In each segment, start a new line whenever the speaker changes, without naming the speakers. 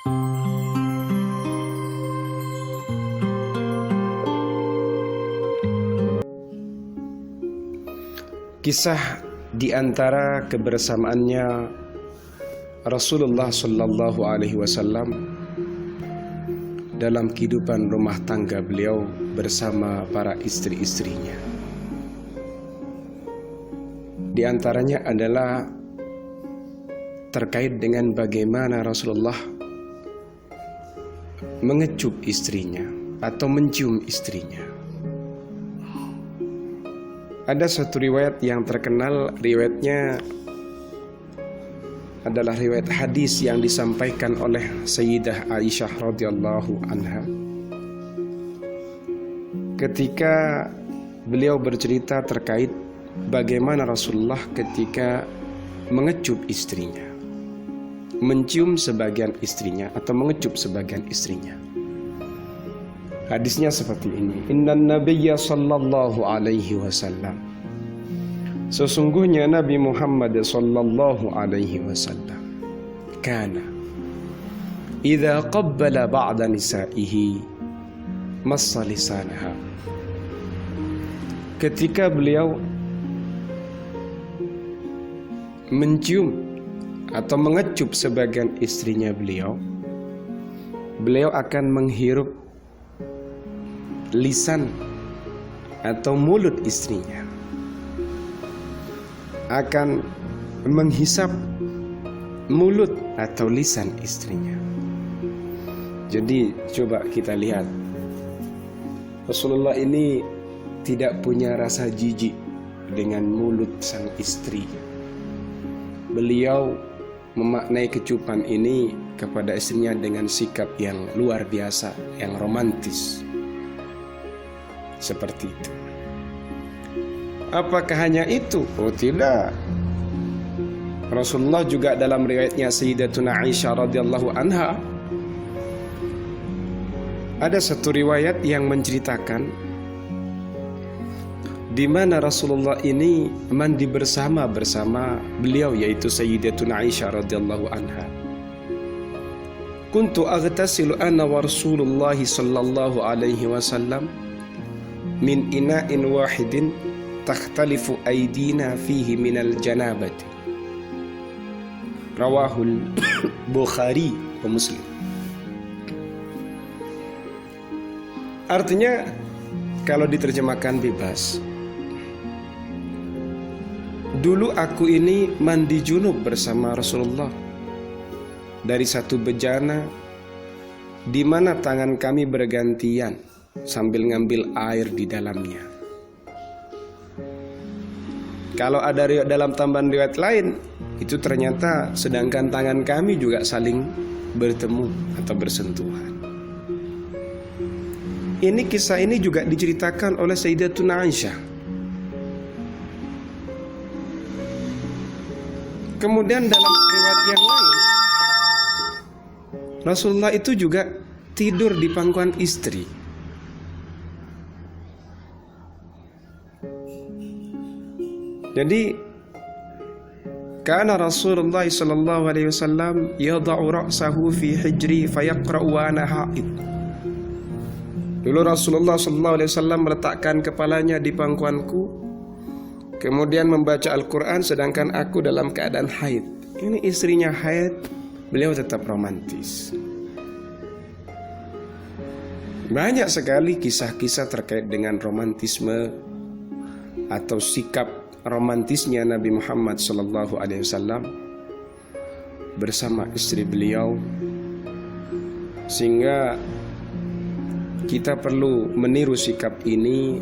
Kisah di antara kebersamaannya Rasulullah Sallallahu Alaihi Wasallam dalam kehidupan rumah tangga beliau bersama para istri-istrinya. Di antaranya adalah terkait dengan bagaimana Rasulullah mengecup istrinya atau mencium istrinya. Ada satu riwayat yang terkenal, riwayatnya adalah riwayat hadis yang disampaikan oleh Sayyidah Aisyah radhiyallahu anha. Ketika beliau bercerita terkait bagaimana Rasulullah ketika mengecup istrinya, mencium sebagian istrinya atau mengecup sebagian istrinya. Hadisnya seperti ini. Innan nabiyya sallallahu alaihi wasallam, sesungguhnya Nabi Muhammad sallallahu alaihi wasallam, kana idza qabbala ba'da nisa'ihi massa lisanaha. Ketika beliau mencium atau mengecup sebagian istrinya beliau akan menghirup lisan atau mulut istrinya, akan menghisap mulut atau lisan istrinya. Jadi coba kita lihat, Rasulullah ini tidak punya rasa jijik dengan mulut sang istri. Beliau memaknai kecupan ini kepada istrinya dengan sikap yang luar biasa, yang romantis. Seperti itu. Apakah hanya itu? Oh tidak. Rasulullah juga dalam riwayatnya Sayyidatuna Aisyah radhiyallahu anha, ada satu riwayat yang menceritakan di mana Rasulullah ini mandi bersama beliau, yaitu Sayyidatuna Aisyah radhiyallahu anha. Kuntu aghtasilu ana wa Rasulullah sallallahu alaihi wasallam min ina'in wahidin takhtalifu aydina fihi minal janabati. Rawahul Bukhari wa Muslim. Artinya kalau diterjemahkan bebas, dulu aku ini mandi junub bersama Rasulullah dari satu bejana di mana tangan kami bergantian sambil ngambil air di dalamnya. Kalau ada riwayat dalam tambahan riwayat lain, itu ternyata sedangkan tangan kami juga saling bertemu atau bersentuhan. Kisah ini juga diceritakan oleh Sayyidatuna Aisyah. Kemudian dalam riwayat yang lain, Rasulullah itu juga tidur di pangkuan istri. Jadi kana Rasulullah sallallahu alaihi wasallam yada'u ra'sahu fi hijri fayaqra'u wa ana haid. Dulu Rasulullah sallallahu alaihi wasallam meletakkan kepalanya di pangkuanku, kemudian membaca Al-Quran sedangkan aku dalam keadaan haid. Ini istrinya haid, beliau tetap romantis. Banyak sekali kisah-kisah terkait dengan romantisme atau sikap romantisnya Nabi Muhammad sallallahu alaihi wasallam bersama istri beliau, sehingga kita perlu meniru sikap ini.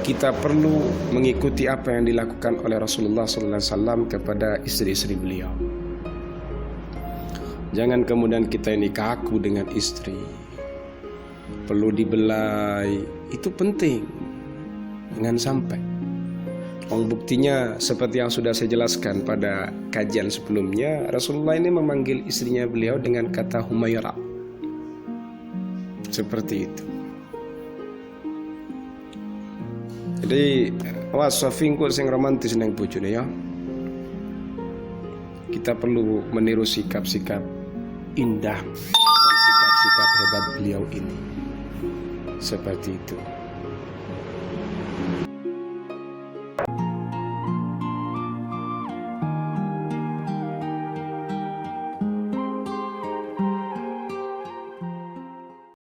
Kita perlu mengikuti apa yang dilakukan oleh Rasulullah sallallahu alaihi wasallam kepada istri-istri beliau. Jangan kemudian kita ini kaku dengan istri, perlu dibelai, itu penting. Jangan sampai. Buktinya seperti yang sudah saya jelaskan pada kajian sebelumnya, Rasulullah ini memanggil istrinya beliau dengan kata Humaira. Seperti itu. Jadi wasafingku sing romantis nang bojone ya. kita perlu meniru sikap-sikap indah dan sikap-sikap hebat beliau ini. Seperti itu.